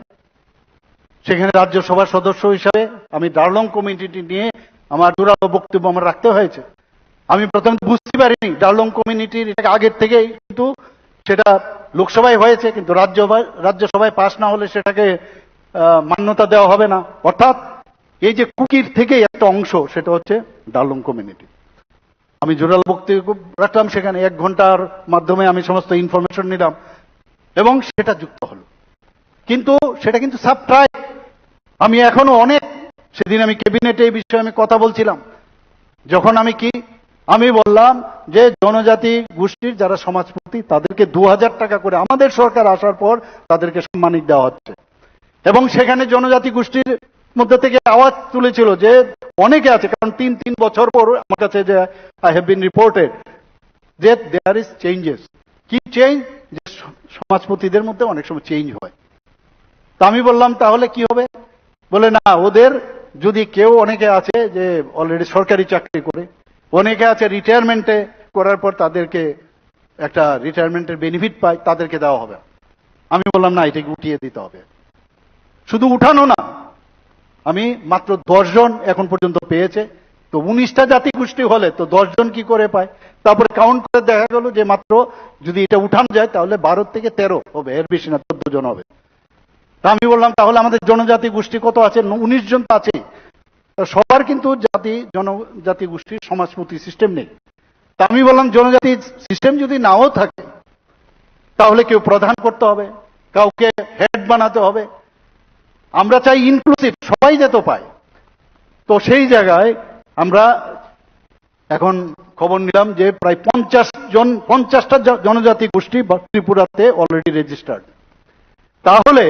সেখানে রাজ্যসভার সদস্য হিসাবে আমি ডার্লং কমিউনিটি নিয়ে আমার জোরালো বক্তব্য আমার রাখতে হয়েছে। আমি প্রথমে বুঝতে পারিনি ডার্লং কমিউনিটির আগের থেকেই, কিন্তু সেটা লোকসভায় হয়েছে, কিন্তু রাজ্যসভায় পাস না হলে সেটাকে মান্যতা দেওয়া হবে না। অর্থাৎ এই যে কুকির থেকে একটা অংশ, সেটা হচ্ছে ডার্লং কমিউনিটি। আমি জোরালো বক্তব্য রাখলাম সেখানে, 1 ঘন্টার মাধ্যমে আমি সমস্ত ইনফরমেশন নিলাম এবং সেটা যুক্ত হলো। কিন্তু সেটা কিন্তু সাব ট্রাইব। আমি এখনো অনেক, সেদিন আমি ক্যাবিনেটে এই বিষয়ে আমি কথা বলছিলাম, যখন আমি বললাম যে জনজাতি গোষ্ঠীর যারা সমাজপতি তাদেরকে 2000 টাকা করে আমাদের সরকার আসার পর তাদেরকে সম্মানিত দেওয়া হচ্ছে। এবং সেখানে জনজাতি গোষ্ঠীর মধ্যে থেকে আওয়াজ তুলেছিল যে অনেকে আছে, কারণ 3 বছর পর আমার কাছে যে আই হ্যাভ বিন রিপোর্টেড যে দেয়ার ইজ চেঞ্জেস। কি চেঞ্জ? যে সমাজপতিদের মধ্যে অনেক সময় চেঞ্জ হয়। তা আমি বললাম তাহলে কি হবে? বলে না, ওদের যদি কেউ, অনেকে আছে যে অলরেডি সরকারি চাকরি করে, অনেকে আছে রিটায়ারমেন্টে করার পর তাদেরকে একটা রিটায়ারমেন্টের বেনিফিট পায়, তাদেরকে দেওয়া হবে। আমি বললাম না, এটাকে উঠিয়ে দিতে হবে। শুধু উঠানো না, আমি মাত্র 10 জন এখন পর্যন্ত পেয়েছে। তো 19টা জাতি গোষ্ঠী হলে তো 10 জন কি করে পায়? তারপরে কাউন্ট করে দেখা গেল যে মাত্র যদি এটা উঠানো যায় তাহলে 12 থেকে 13 হবে, এর বেশি না, 14 জন হবে। তা আমি বললাম তাহলে আমাদের জনজাতি গোষ্ঠী কত আছে? 19 জন তো আছেই। সবার কিন্তু জনজাতি গোষ্ঠীর সমাজপতি সিস্টেম নেই। তা আমি বললাম জনজাতি সিস্টেম যদি নাও থাকে তাহলে কেউ প্রধান করতে হবে, কাউকে হেড বানাতে হবে। আমরা চাই ইনক্লুসিভ, সবাই যেতে পায়। তো সেই জায়গায় আমরা এখন খবর নিলাম যে প্রায় 50টা জনজাতি গোষ্ঠী ত্রিপুরাতে অলরেডি রেজিস্টার্ড। তাহলে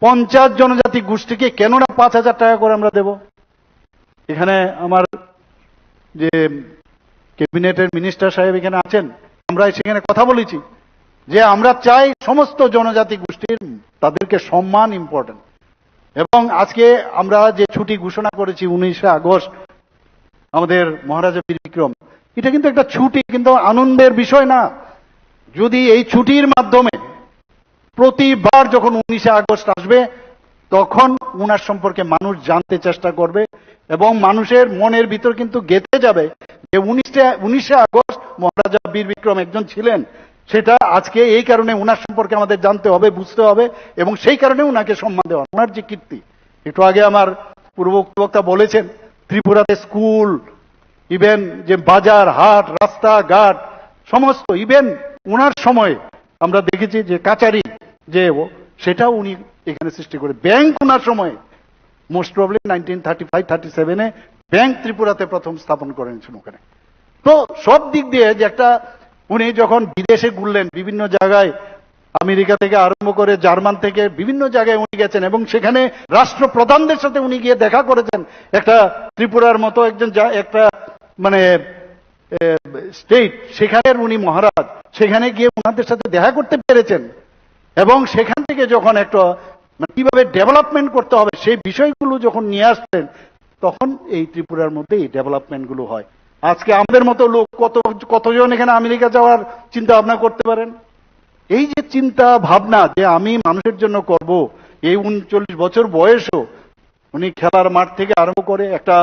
50 জনজাতি গোষ্ঠীকে কেন না 5000 টাকা করে আমরা দেব? এখানে আমার যে ক্যাবিনেটের মিনিস্টার সাহেব এখানে আছেন, আমরা সেখানে কথা বলেছি যে আমরা চাই সমস্ত জনজাতি গোষ্ঠীর তাদেরকে সম্মান ইম্পর্টেন্ট। এবং আজকে আমরা যে ছুটি ঘোষণা করেছি 19শে আগস্ট আমাদের মহারাজা বীর বিক্রম, এটা কিন্তু একটা ছুটি, কিন্তু আনন্দের বিষয় না। যদি এই ছুটির মাধ্যমে প্রতিবার যখন 19শে আগস্ট আসবে তখন উনার সম্পর্কে মানুষ জানতে চেষ্টা করবে, এবং মানুষের মনের ভিতর কিন্তু গেঁথে যাবে যে 19শে আগস্ট মহারাজা বীর বিক্রম একজন ছিলেন। সেটা আজকে এই কারণে উনার সম্পর্কে আমাদের জানতে হবে, বুঝতে হবে, এবং সেই কারণে উনাকে সম্মান দেওয়া, ওনার যে কীর্তি। একটু আগে আমার পূর্ববক্তা বলেছেন ত্রিপুরাতে স্কুল, ইভেন যে বাজার হাট রাস্তাঘাট সমস্ত, ইভেন উনার সময়ে আমরা দেখেছি যে কাচারি যে সেটাও উনি এখানে সৃষ্টি করে। ব্যাংক ওনার সময় মোস্ট প্রবলি 1935-37 ব্যাংক ত্রিপুরাতে প্রথম স্থাপন করেছেন ওখানে। তো সব দিক দিয়ে যে একটা উনি যখন বিদেশে ঘুরলেন, বিভিন্ন জায়গায় আমেরিকা থেকে আরম্ভ করে জার্মান থেকে বিভিন্ন জায়গায় উনি গেছেন এবং সেখানে রাষ্ট্রপ্রধানদের সাথে উনি গিয়ে দেখা করেছেন। একটা ত্রিপুরার মতো একজন একটা মানে স্টেট, সেখানের উনি মহারাজ, সেখানে গিয়ে ওনাদের সাথে দেখা করতে পেরেছেন এবং সেখান থেকে যখন একটা কিভাবে ডেভেলপমেন্ট করতে হবে সেই বিষয়গুলো যখন নিয়ে আসতেন, তখন এই ত্রিপুরার মধ্যে এই ডেভেলপমেন্ট গুলো হয়। আজকে আমাদের মতো লোক কতজন এখানে আমেরিকা যাওয়ার চিন্তা ভাবনা করতে পারেন? এই যে চিন্তা ভাবনা যে আমি মানুষের জন্য করব, এই 39 বছর বয়সও উনি খেলার মাঠ থেকে আরম্ভ করে একটা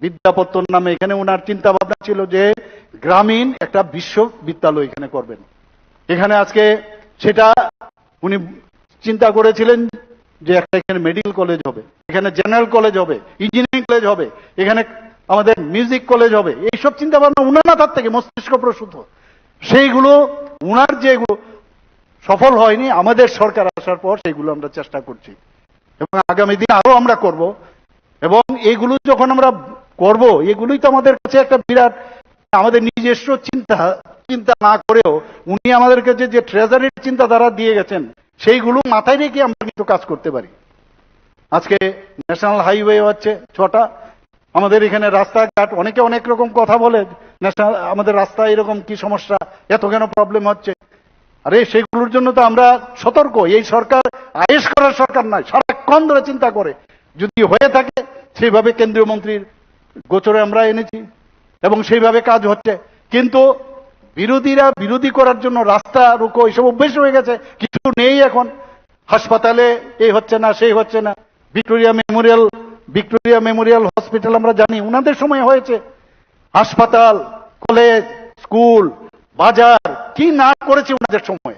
বিদ্যাপত্তন নামে এখানে ওনার চিন্তা ভাবনা ছিল যে গ্রামীণ একটা বিশ্ববিদ্যালয় এখানে করবেন। এখানে আজকে সেটা উনি চিন্তা করেছিলেন যে একটা এখানে মেডিকেল কলেজ হবে, এখানে জেনারেল কলেজ হবে, ইঞ্জিনিয়ারিং কলেজ হবে, এখানে আমাদের মিউজিক কলেজ হবে। এইসব চিন্তা ভাবনা উনার মাথার থেকে মস্তিষ্ক প্রসূত, সেইগুলো উনার যেগুলো সফল হয়নি, আমাদের সরকার আসার পর সেইগুলো আমরা চেষ্টা করছি এবং আগামী দিন আরো আমরা করব। এবং এইগুলো যখন আমরা করব, এগুলোই তো আমাদের কাছে একটা বিরাট, আমাদের নিজস্ব চিন্তা না করেও উনি আমাদের কাছে যে ট্রেজারির চিন্তাধারা দিয়ে গেছেন, সেইগুলো মাথায় রেখে আমরা কিন্তু কাজ করতে পারি। আজকে ন্যাশনাল হাইওয়ে হচ্ছে 6টা, আমাদের এখানে রাস্তাঘাট, অনেকে অনেক রকম কথা বলে, ন্যাশনাল আমাদের রাস্তা এরকম কি সমস্যা, এত কেন প্রবলেম হচ্ছে। আরে সেগুলোর জন্য তো আমরা সতর্ক। এই সরকার আয়েশ করার সরকার নয়, সারাক্ষণ ধরে চিন্তা করে। যদি হয়ে থাকে সেইভাবে কেন্দ্রীয় মন্ত্রীর গোচরে আমরা এনেছি এবং সেইভাবে কাজ হচ্ছে। কিন্তু বিরোধীরা বিরোধী করার জন্য রাস্তা রুকো এইসব অভ্যেস হয়ে গেছে, কিছু নেই এখন। হাসপাতালে এই হচ্ছে না, সেই হচ্ছে না। ভিক্টোরিয়া মেমোরিয়াল হসপিটাল আমরা জানি উনাদের সময় হয়েছে। হাসপাতাল, কলেজ, স্কুল, বাজার কি না করেছে উনাদের সময়।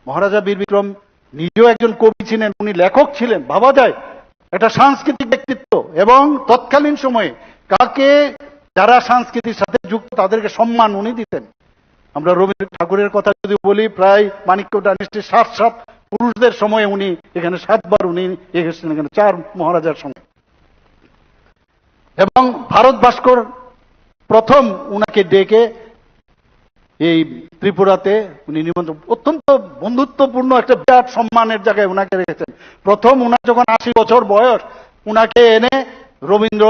মহারাজা বীর বিক্রম নিজেও একজন কবি ছিলেন, উনি লেখক ছিলেন, ভাবা যায় একটা সাংস্কৃতিক ব্যক্তিত্ব। এবং তৎকালীন সময়ে কাকে যারা সংস্কৃতির সাথে যুক্ত তাদেরকে সম্মান উনি দিতেন। আমরা রবীন্দ্রনাথ ঠাকুরের কথা যদি বলি, প্রায় মানিক্য ডাইনেস্টির 7 পুরুষদের সময়ে উনি এখানে 7 বার উনি এসেছেন, এখানে 4 মহারাজার সময়। এবং ভারত ভাস্কর প্রথম উনাকে ডেকে এই ত্রিপুরাতে উনি নিমন্ত্রণ, অত্যন্ত বন্ধুত্বপূর্ণ একটা বিরাট সম্মানের জায়গায় উনাকে রেখেছেন। প্রথম উনার যখন 80 বছর বয়স, উনাকে এনে রবীন্দ্র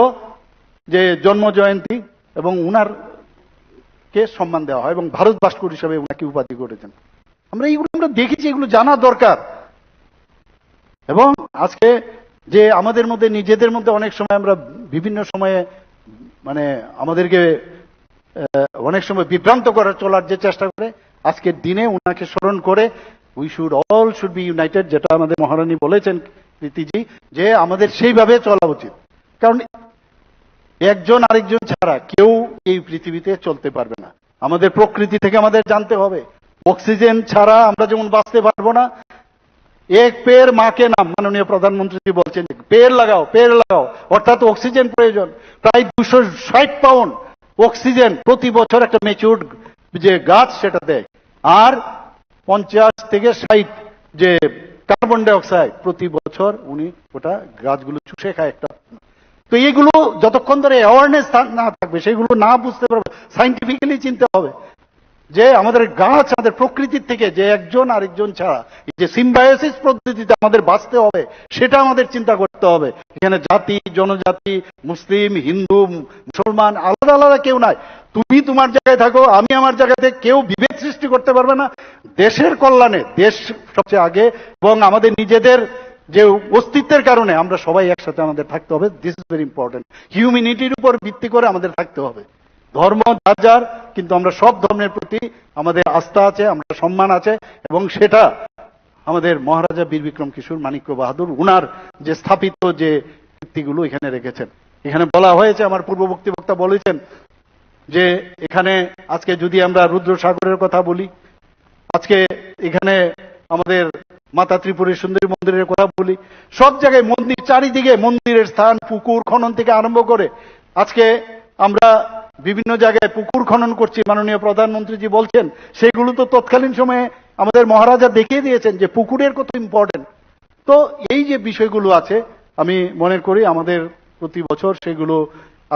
যে জন্ম জয়ন্তী এবং উনার কে সম্মান দেওয়া হয় এবং ভারত ভাস্কর হিসাবে উনাকে উপাধি করেছেন। আমরা দেখেছি, এগুলো জানা দরকার। এবং আজকে যে আমাদের মধ্যে নিজেদের মধ্যে অনেক সময় আমরা বিভিন্ন সময়ে মানে আমাদেরকে অনেক সময় বিভ্রান্ত করে চলার যে চেষ্টা করে, আজকের দিনে উনাকে স্মরণ করে we should all should be United, যেটা আমাদের মহারানী বলেছেন প্রীতিজি, যে আমাদের সেইভাবে চলা উচিত। কারণ একজন আরেকজন ছাড়া কেউ এই পৃথিবীতে চলতে পারবে না। আমাদের প্রকৃতি থেকে আমাদের জানতে হবে, অক্সিজেন ছাড়া আমরা যেমন বাঁচতে পারবো না। এক পের মাকে নাম, মাননীয় প্রধানমন্ত্রী বলছেন পেড় লাগাও, অর্থাৎ অক্সিজেন প্রয়োজন। প্রায় 260 পাউন্ড অক্সিজেন প্রতি বছর একটা ম্যাচিউরড যে গাছ সেটা দেয়, আর 50 থেকে 60 যে কার্বন ডাই অক্সাইড প্রতি বছর উনি ওটা গাছগুলো চুষে খায় একটা। তো এইগুলো যতক্ষণ ধরে অ্যাওয়ারনেস না থাকবে, সেগুলো না বুঝতে পারবে, সাইন্টিফিক্যালি চিন্তা হবে যে আমাদের গাছ, আমাদের প্রকৃতির থেকে যে একজন আরেকজন ছাড়া এই যে সিম্বায়োসিস পদ্ধতিতে আমাদের বাঁচতে হবে, সেটা আমাদের চিন্তা করতে হবে। এখানে জাতি জনজাতি, মুসলিম, হিন্দু, মুসলমান আলাদা আলাদা কেউ নাই। তুমি তোমার জায়গায় থাকো, আমি আমার জায়গাতে, কেউ বিভেদ সৃষ্টি করতে পারবে না। দেশের কল্যাণে দেশ সবচেয়ে আগে এবং আমাদের নিজেদের যে অস্তিত্বের কারণে আমরা সবাই একসাথে আমাদের থাকতে হবে। This is very important. হিউম্যানিটির উপর ভিত্তি করে আমাদের থাকতে হবে। ধর্ম যার, কিন্তু আমরা সব ধর্মের প্রতি আমাদের আস্থা আছে, আমরা সম্মান আছে এবং সেটা আমাদের মহারাজা বীর বিক্রম কিশোর মানিক্য বাহাদুর উনার যে স্থাপিত যে কীর্তিগুলো এখানে রেখেছেন। এখানে বলা হয়েছে, আমার পূর্ববর্তী বক্তা বলেছেন যে এখানে আজকে যদি আমরা রুদ্রসাগরের কথা বলি, আজকে এখানে আমাদের মাতা ত্রিপুরের সুন্দরী মন্দিরের কথা বলি, সব জায়গায় মন্দির, চারিদিকে মন্দিরের স্থান, পুকুর খনন থেকে আরম্ভ করে আজকে আমরা বিভিন্ন জায়গায় পুকুর খনন করছি, মাননীয় প্রধানমন্ত্রীজি বলছেন, সেগুলো তো তৎকালীন সময়ে আমাদের মহারাজা দেখিয়ে দিয়েছেন যে পুকুরের কত ইম্পর্টেন্ট। তো এই যে বিষয়গুলো আছে আমি মনে করি আমাদের প্রতি বছর সেগুলো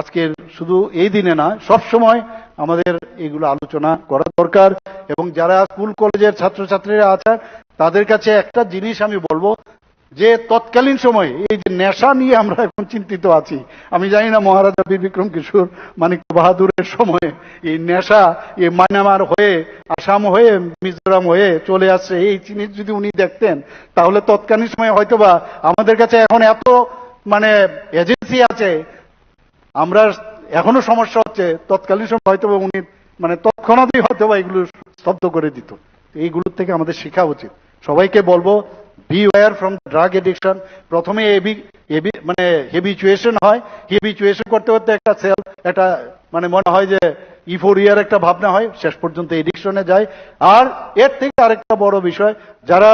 আজকের শুধু এই দিনে না, সব সময় আমাদের এগুলো আলোচনা করা দরকার। এবং যারা স্কুল কলেজের ছাত্রছাত্রীরা আছেন তাদের কাছে একটা জিনিস আমি বলবো যে তৎকালীন সময়ে এই যে নেশা নিয়ে আমরা এখন চিন্তিত আছি, আমি জানি না মহারাজা বীর বিক্রম কিশোর মানিক্য বাহাদুরের সময়ে এই নেশা এই মায়ানমার হয়ে আসাম হয়ে মিজোরাম হয়ে চলে আসছে, এই জিনিস যদি উনি দেখতেন তাহলে তৎকালীন সময়ে হয়তোবা আমাদের কাছে এখন এত এজেন্সি আছে, আমরা এখনো সমস্যা হচ্ছে, তৎকালীন সময় হয়তোবা উনি তৎক্ষণাৎই হয়তোবা এগুলো স্তব্ধ করে দিত। এইগুলোর থেকে আমাদের শেখা উচিত। সবাইকে বলবো বিওয়্যার ফ্রম ড্রাগ এডিকশন। প্রথমে হেবিচুয়েশন হয়, হেবিচুয়েশন করতে করতে একটা সেল একটা মনে হয় যে ইফোরিয়ার একটা ভাবনা হয়, শেষ পর্যন্ত এডিকশনে যায়। আর এর থেকে আরেকটা বড় বিষয়, যারা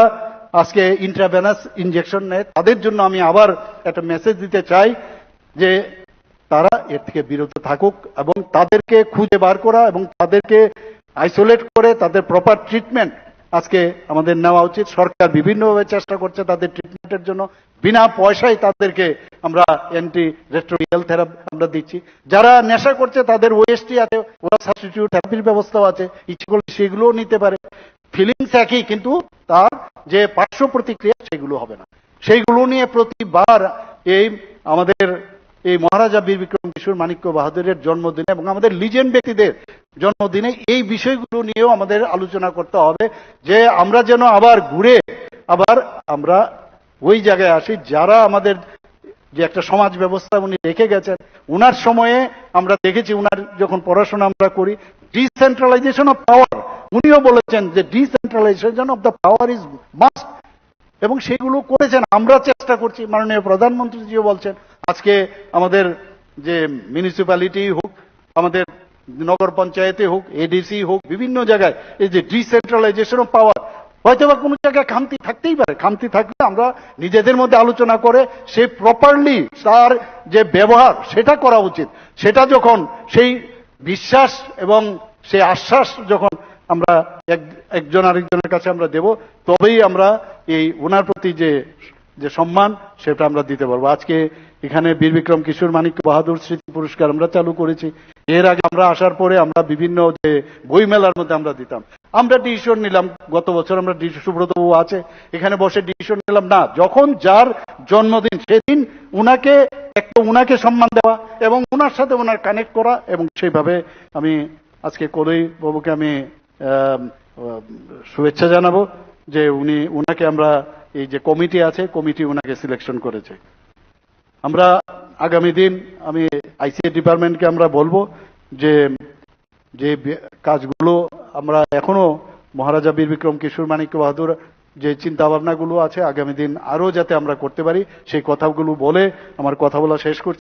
আজকে ইন্ট্রাভেনাস ইনজেকশন নেয় তাদের জন্য আমি আবার একটা মেসেজ দিতে চাই যে তারা এর থেকে বিরত থাকুক এবং তাদেরকে খুঁজে বার করা এবং তাদেরকে আইসোলেট করে তাদের প্রপার ট্রিটমেন্ট আজকে আমাদের নেওয়া উচিত। সরকার বিভিন্নভাবে চেষ্টা করছে তাদের ট্রিটমেন্টের জন্য, বিনা পয়সায় তাদেরকে আমরা অ্যান্টি রেট্রোভিরাল থেরাপি আমরা দিচ্ছি। যারা নেশা করছে তাদের ওএসটি আছে, ওরা সাবস্টিটিউট থেরাপির ব্যবস্থাও আছে, ইচ্ছে করলে সেগুলোও নিতে পারে। ফিলিংস একই, কিন্তু তার যে পার্শ্ব প্রতিক্রিয়া সেগুলো হবে না। সেইগুলো নিয়ে প্রতিবার এই আমাদের এই মহারাজা বীর বিক্রম কিশোর মানিক্য বাহাদুরের জন্মদিনে এবং আমাদের লিজেন্ড ব্যক্তিদের জন্মদিনে এই বিষয়গুলো নিয়েও আমাদের আলোচনা করতে হবে, যে আমরা যেন আবার ঘুরে আমরা ওই জায়গায় আসি যারা আমাদের যে একটা সমাজ ব্যবস্থা উনি রেখে গেছেন। উনার সময়ে আমরা দেখেছি, উনার যখন পড়াশোনা আমরা করি, ডিসেন্ট্রালাইজেশন অফ পাওয়ার, উনিও বলেছেন যে decentralisation of the power is must, এবং সেগুলো করেছেন। আমরা চেষ্টা করছি, মাননীয় প্রধানমন্ত্রীজিও বলছেন। আজকে আমাদের যে মিউনিসিপ্যালিটি হোক, আমাদের নগর পঞ্চায়েতে হোক, এডিসি হোক, বিভিন্ন জায়গায় এই যে ডিসেন্ট্রালাইজেশন অফ পাওয়ার, হয়তো বা কোনো জায়গায় খামতি থাকতেই পারে। খামতি থাকলে আমরা নিজেদের মধ্যে আলোচনা করে সে প্রপারলি তার যে ব্যবহার সেটা করা উচিত। সেটা যখন সেই বিশ্বাস এবং সেই আশ্বাস যখন আমরা একজন আরেকজনের কাছে আমরা দেব, তবেই আমরা এই ওনার প্রতি যে সম্মান সেটা আমরা দিতে পারবো। আজকে এখানে বীর বিক্রম কিশোর মানিক্য বাহাদুর স্মৃতি পুরস্কার আমরা চালু করেছি। এর আগে আমরা আসার পরে আমরা বিভিন্ন যে বই মেলার মধ্যে আমরা দিতাম, আমরা ডিসিশন নিলাম, গত বছর আমরা সুব্রত বাবু আছে এখানে বসে ডিসিশন নিলাম, না, যখন যার জন্মদিন সেদিন উনাকে সম্মান দেওয়া এবং উনার সাথে ওনার কানেক্ট করা, এবং সেইভাবে আমি আজকে কলই বাবুকে আমি শুভেচ্ছা জানাবো যে উনাকে আমরা এই যে কমিটি আছে, কমিটি উনাকে সিলেকশন করেছে। আমরা আগামী দিন আমি আইসিএ ডিপার্টমেন্টকে আমরা বলবো যে কাজগুলো আমরা এখনো মহারাজা বীর বিক্রম কিশোর মানিক্য বাহাদুর যে চিন্তা ভাবনাগুলো আছে আগামী দিন আরো যাতে আমরা করতে পারি, সেই কথাগুলো বলে আমার কথা বলা শেষ করছি।